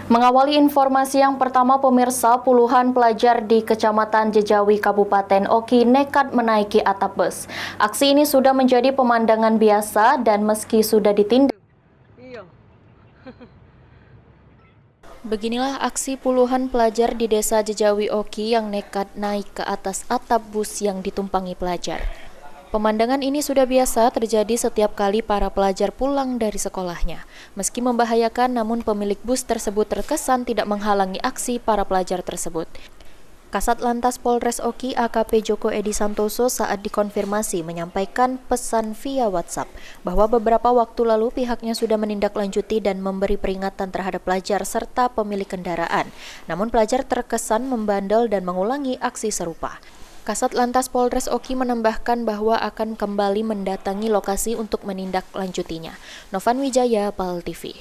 Mengawali informasi yang pertama, pemirsa, puluhan pelajar di Kecamatan Jejawi, Kabupaten Oki nekat menaiki atap bus. Aksi ini sudah menjadi pemandangan biasa dan meski sudah ditindak. Beginilah aksi puluhan pelajar di Desa Jejawi Oki yang nekat naik ke atas atap bus yang ditumpangi pelajar. Pemandangan ini sudah biasa terjadi setiap kali para pelajar pulang dari sekolahnya. Meski membahayakan, namun pemilik bus tersebut terkesan tidak menghalangi aksi para pelajar tersebut. Kasat Lantas Polres Oki AKP Joko Edi Santoso saat dikonfirmasi menyampaikan pesan via WhatsApp bahwa beberapa waktu lalu pihaknya sudah menindaklanjuti dan memberi peringatan terhadap pelajar serta pemilik kendaraan. Namun pelajar terkesan membandel dan mengulangi aksi serupa. Kasat Lantas Polres Oki menambahkan bahwa akan kembali mendatangi lokasi untuk menindaklanjutinya. Novan Wijaya, PAL TV.